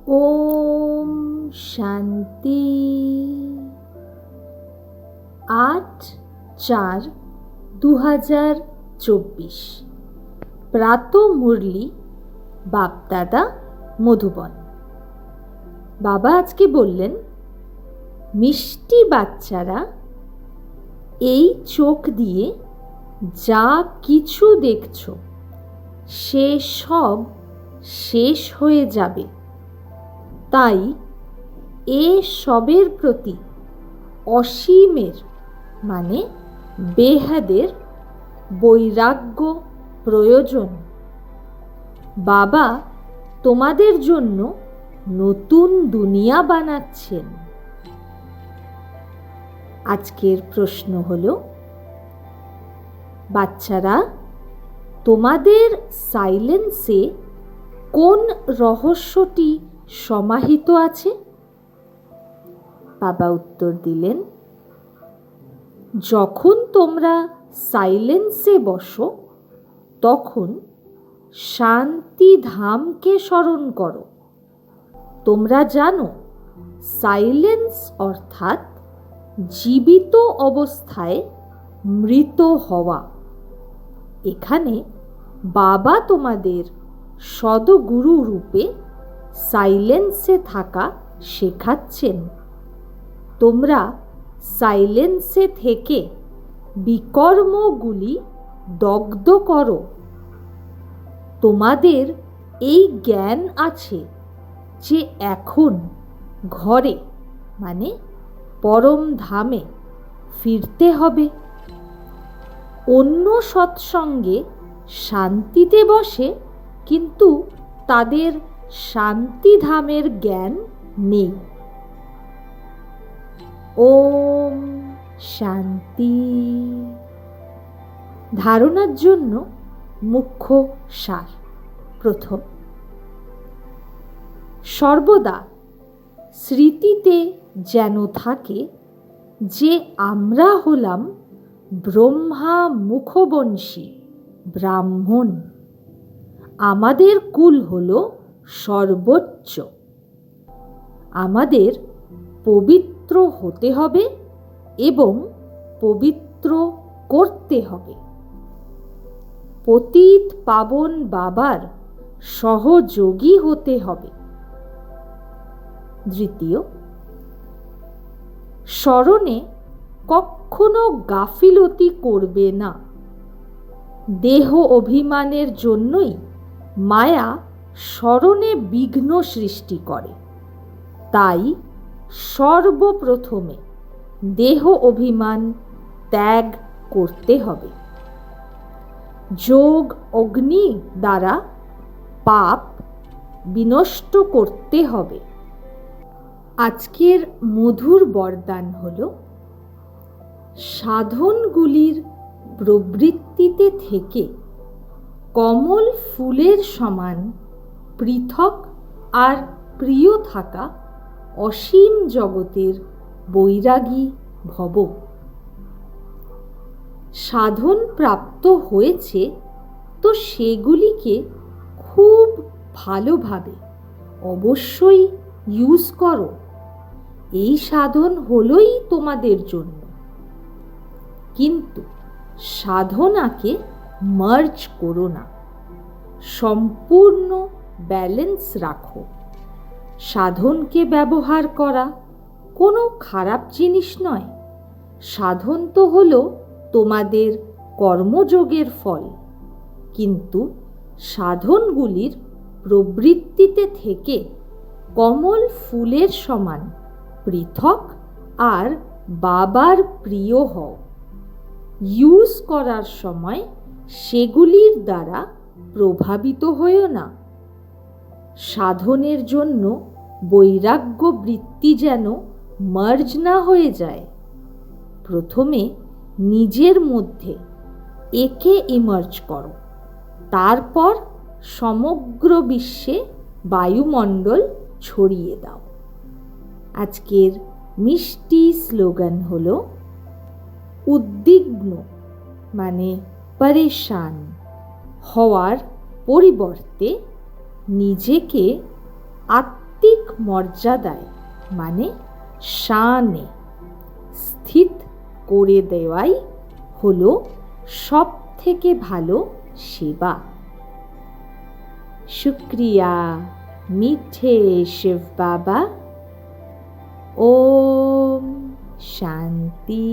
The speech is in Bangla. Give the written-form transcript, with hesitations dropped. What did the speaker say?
ওম শান্তি। 8/4/2024 প্রাত মুরলি, বাপদাদা, মধুবন। বাবা আজকে বললেন, মিষ্টি বাচ্চারা, এই চোখ দিয়ে যা কিছু দেখছো সে সব শেষ হয়ে যাবে। তাই এ সবের প্রতি অসীমের মানে বেহাদের বৈরাগ্য প্রয়োজন। বাবা তোমাদের জন্য নতুন দুনিয়া বানাচ্ছেন। আজকের প্রশ্ন হলো, বাচ্চারা, তোমাদের সাইলেন্সে কোন রহস্যটি সমাহিত আছে? বাবা উত্তর দিলেন, যখন তোমরা সাইলেন্সে বসো তখন শান্তি ধামকে স্মরণ করো। তোমরা জানো, সাইলেন্স অর্থাৎ জীবিত অবস্থায় মৃত হওয়া। এখানে বাবা তোমাদের সদগুরু রূপে সাইলেন্সে থাকা শেখাচ্ছেন। তোমরা সাইলেন্সে থেকে বিকর্মগুলি দগ্ধ করো। তোমাদের এই জ্ঞান আছে যে এখন ঘরে মানে পরম ধামে ফিরতে হবে। অন্য সৎসঙ্গে শান্তিতে বসে, কিন্তু তাদের শান্তিধামের জ্ঞান নেই। ওম শান্তি। ধারণার জন্য মুখ্য সার। প্রথম, সর্বদা স্মৃতিতে যেন থাকে যে আমরা হলাম ব্রহ্মা মুখবংশী ব্রাহ্মণ। আমাদের কুল হল সর্বোচ্চ। আমাদের পবিত্র হতে হবে এবং পবিত্র করতে হবে। পতিত পাবন বাবার সহযোগী হতে হবে। দ্বিতীয়, স্মরণে কখনো গাফিলতি করবে না। দেহ অভিমানের জন্যই মায়া স্মরণে বিঘ্ন সৃষ্টি করে। তাই সর্বপ্রথমে দেহ অভিমান ত্যাগ করতে হবে। যোগ অগ্নি দ্বারা পাপ বিনষ্ট করতে হবে। আজকের মধুর বরদান হল, সাধনগুলির প্রবৃত্তিতে থেকে কমল ফুলের সমান পৃথক আর প্রিয় থাকা অসীম জগতের বৈরাগী ভব। সাধন প্রাপ্ত হয়েছে তো সেগুলিকে খুব ভালোভাবে অবশ্যই ইউজ করো। এই সাধন হলোই তোমাদের জন্য। কিন্তু সাধনাকে মার্জ করো না, সম্পূর্ণ ব্যালেন্স রাখো। সাধনকে ব্যবহার করা কোনো খারাপ জিনিস নয়। সাধন তো হলো তোমাদের কর্মযোগের ফল। কিন্তু সাধনগুলির প্রবৃত্তিতে থেকে কমল ফুলের সমান পৃথক আর বাবার প্রিয় হও। ইউজ করার সময় সেগুলির দ্বারা প্রভাবিত হয়েও না। সাধনের জন্য বৈরাগ্য বৃত্তি যেন মার্জ না হয়ে যায়। প্রথমে নিজের মধ্যে একে ইমার্জ করো, তারপর সমগ্র বিশ্বে বায়ুমণ্ডল ছড়িয়ে দাও। আজকের মিষ্টি স্লোগান হল, উদ্বিগ্ন মানে পরেশান হওয়ার পরিবর্তে নিজেকে আত্মিক ঠিক মর্যাদায় মানে শানে স্থিত করে দেওয়াই হলো সব থেকে ভালো সেবা। शुक्रिया मीठे शिव बाबा। ओम शांति।